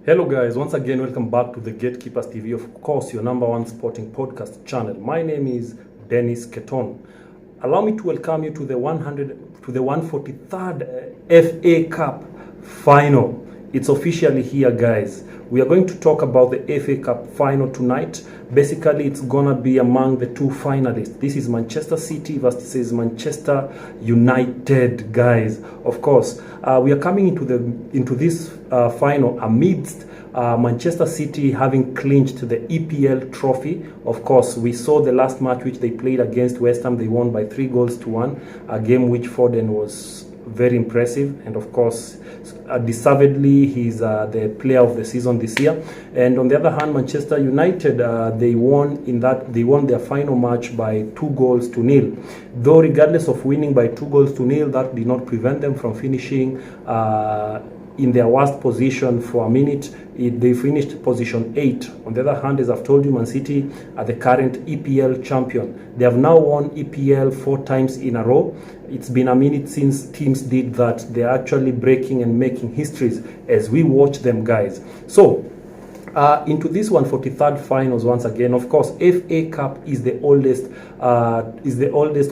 Hello guys, once again welcome back to the Gatekeepers TV, of course your number one sporting podcast channel. My name is Dennis Keton. Allow me to welcome you to the 143rd FA Cup final. It's officially here, guys. We are going to talk about the FA Cup final tonight. Basically, it's gonna be among the two finalists. This is Manchester City versus Manchester United, guys. Of course, we are coming into this final amidst Manchester City having clinched the EPL trophy. Of course, we saw the last match which they played against West Ham. They won by 3-1, a game which Foden was very impressive, and of course deservedly he's the player of the season this year. And on the other hand, Manchester United, they won their final match by 2-0, though regardless of winning by 2-0, that did not prevent them from finishing in their worst position for a minute. They finished position 8. On the other hand, as I've told you, Mancity are the current EPL champion. They have now won EPL 4 times in a row. It's been a minute since teams did that. They're actually breaking and making histories as we watch them, guys. So into this 143rd finals once again. Of course, FA Cup is the oldest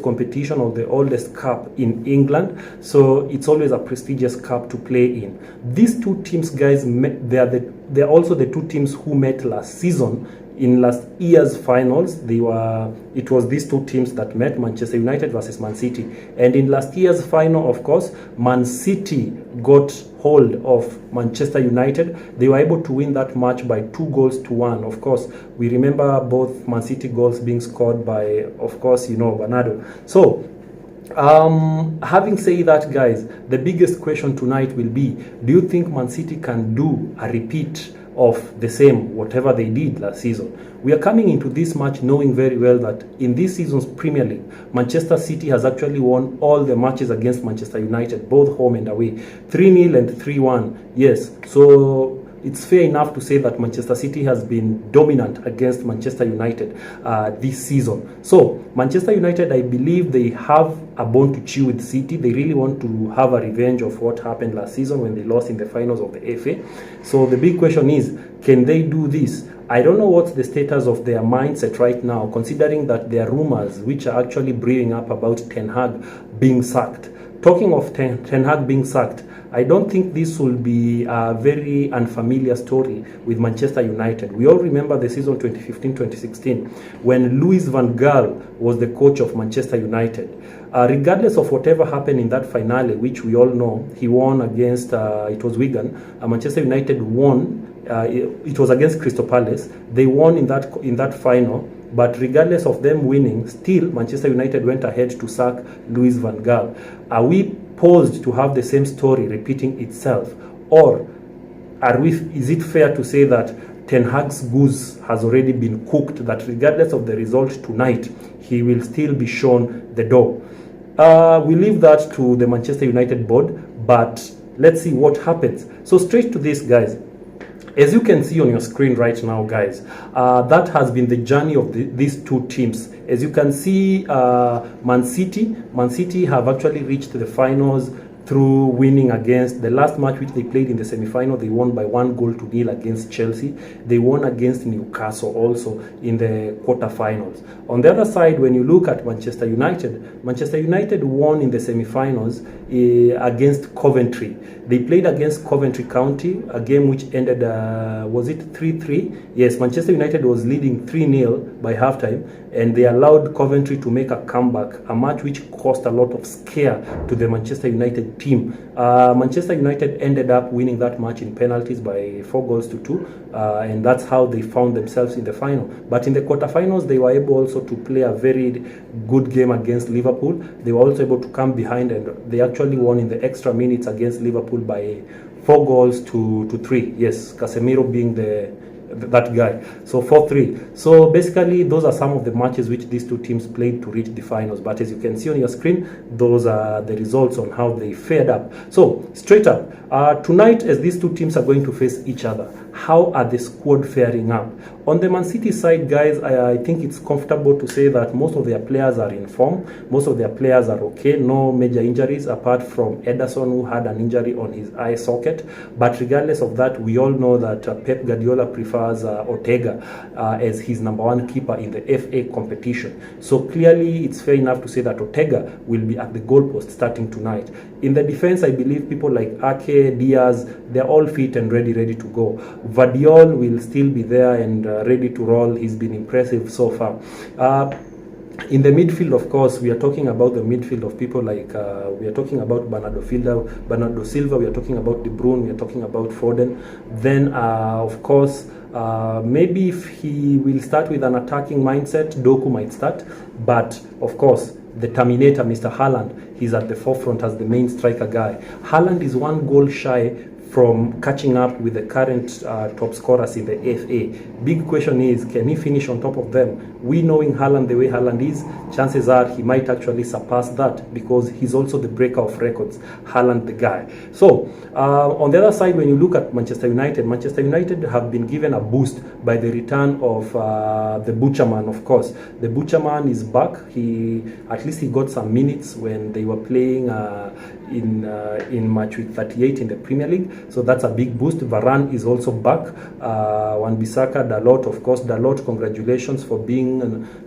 competition, or the oldest cup in England, so it's always a prestigious cup to play in. These two teams, guys, they're also the two teams who met last season. In last year's finals, it was these two teams that met, Manchester United versus Man City. And in last year's final, of course, Man City got hold of Manchester United. They were able to win that match by 2-1. Of course, we remember both Man City goals being scored by, of course, Bernardo. So having said that, guys, the biggest question tonight will be, do you think Man City can do a repeat of the same, whatever they did last season? We are coming into this match knowing very well that in this season's Premier League, Manchester City has actually won all the matches against Manchester United, both home and away, 3-0 and 3-1. Yes, so it's fair enough to say that Manchester City has been dominant against Manchester United this season. So Manchester United, I believe they have a bone to chew with City. They really want to have a revenge of what happened last season when they lost in the finals of the FA. So the big question is, can they do this? I don't know what's the status of their mindset right now, considering that there are rumors which are actually brewing up about Ten Hag being sacked. Talking of Ten Hag being sacked, I don't think this will be a very unfamiliar story with Manchester United. We all remember the season 2015-2016 when Louis van Gaal was the coach of Manchester United. Regardless of whatever happened in that finale, which we all know, he won against, it was Wigan. Manchester United won. It was against Crystal Palace. They won in that final. But regardless of them winning, still Manchester United went ahead to sack Louis van Gaal. Are we posed to have the same story repeating itself, or is it fair to say that Ten Hag's goose has already been cooked, that regardless of the result tonight, he will still be shown the door? We leave that to the Manchester United board, but let's see what happens. So straight to this, guys. As you can see on your screen right now, guys, that has been the journey of these two teams. As you can see, Man City have actually reached the finals through winning against the last match which they played in the semi-final. They won by 1-0 against Chelsea. They won against Newcastle also in the quarterfinals. On the other side, when you look at Manchester United won in the semi-finals against Coventry. They played against Coventry County, a game which ended, was it 3-3? Yes, Manchester United was leading 3-0 by halftime, and they allowed Coventry to make a comeback, a match which caused a lot of scare to the Manchester United team. Manchester United ended up winning that match in penalties by 4-2, and that's how they found themselves in the final. But in the quarterfinals, they were able also to play a very good game against Liverpool. They were also able to come behind, and they actually won in the extra minutes against Liverpool by 4-3. Yes, Casemiro being that guy. So 4-3. So basically, those are some of the matches which these two teams played to reach the finals. But as you can see on your screen, those are the results on how they fared up. So straight up, tonight, as these two teams are going to face each other, how are the squad faring up? On the Man City side, guys, I think it's comfortable to say that most of their players are in form. Most of their players are okay. No major injuries apart from Ederson, who had an injury on his eye socket. But regardless of that, we all know that Pep Guardiola prefers Ortega as his #1 keeper in the FA competition. So clearly, it's fair enough to say that Ortega will be at the goalpost starting tonight. In the defense, I believe people like Ake, Diaz, they're all fit and ready to go. Vardiol will still be there and ready to roll. He's been impressive so far. In the midfield, of course, we are talking about the midfield of people like, we are talking about Bernardo Silva, we are talking about De Bruyne, we are talking about Foden. Then, of course, maybe if he will start with an attacking mindset, Doku might start. But, of course, the Terminator, Mr. Haaland, he's at the forefront as the main striker guy. Haaland is 1 goal shy from catching up with the current top scorers in the FA. Big question is, can he finish on top of them? We knowing Haaland the way Haaland is, chances are he might actually surpass that because he's also the breaker of records, Haaland the guy. So, on the other side, when you look at Manchester United have been given a boost by the return of the Butcherman, of course. The Butcherman is back. At least he got some minutes when they were playing in match week 38 in the Premier League. So that's a big boost. Varane is also back. Wan-Bissaka, Dalot, of course. Dalot, congratulations for being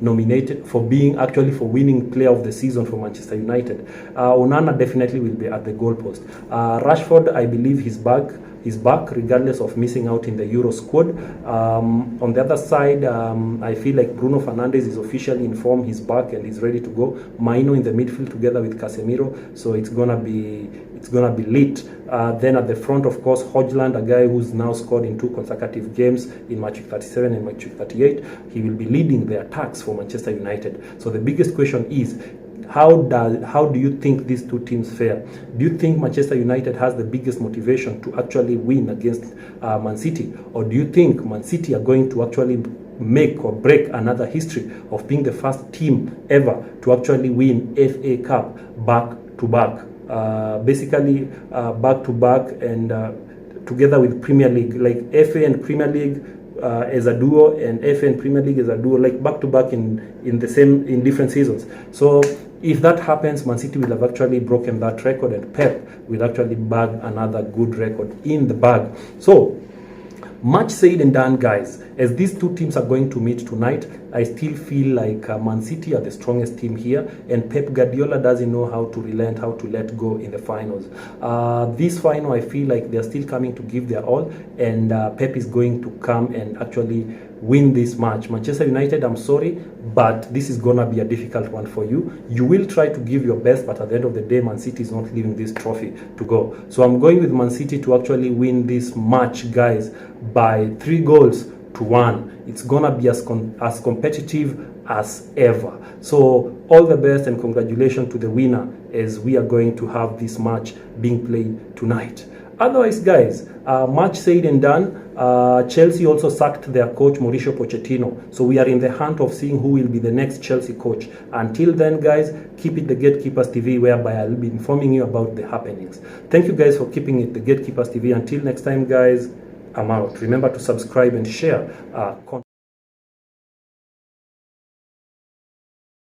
nominated, for winning Player of the Season for Manchester United. Onana definitely will be at the goalpost. Rashford, I believe he's back. He's back regardless of missing out in the Euro squad. On the other side, I feel like Bruno Fernandes is officially in form. He's back and he's ready to go. Maino in the midfield together with Casemiro, so it's gonna be lit. Then at the front, of course, Højlund, a guy who's now scored in 2 consecutive games in match week 37 and match week 38. He will be leading the attacks for Manchester United. So the biggest question is, how do you think these two teams fare? Do you think Manchester United has the biggest motivation to actually win against Man City? Or do you think Man City are going to actually make or break another history of being the first team ever to actually win FA Cup back to back? Basically, back to back and together with Premier League, like FA and Premier League as a duo, and FA and Premier League as a duo, like back to back in different seasons. So if that happens, Man City will have actually broken that record, and Pep will actually bag another good record in the bag. So, much said and done, guys. As these two teams are going to meet tonight, I still feel like Man City are the strongest team here, and Pep Guardiola doesn't know how to relent, how to let go in the finals. This final, I feel like they're still coming to give their all, and Pep is going to come and actually win this match. Manchester United, I'm sorry, but this is gonna be a difficult one for you. You will try to give your best, but at the end of the day, Man City is not leaving this trophy to go. So I'm going with Man City to actually win this match, guys, by 3-1. It's gonna be as competitive as ever. So all the best and congratulations to the winner, as we are going to have this match being played tonight. Otherwise, guys, much said and done. Chelsea also sacked their coach Mauricio Pochettino, so we are in the hunt of seeing who will be the next Chelsea coach. Until then, guys, keep it the Gatekeepers TV, whereby I'll be informing you about the happenings. Thank you guys for keeping it the Gatekeepers TV. Until next time, guys, I'm out. Remember to subscribe and share.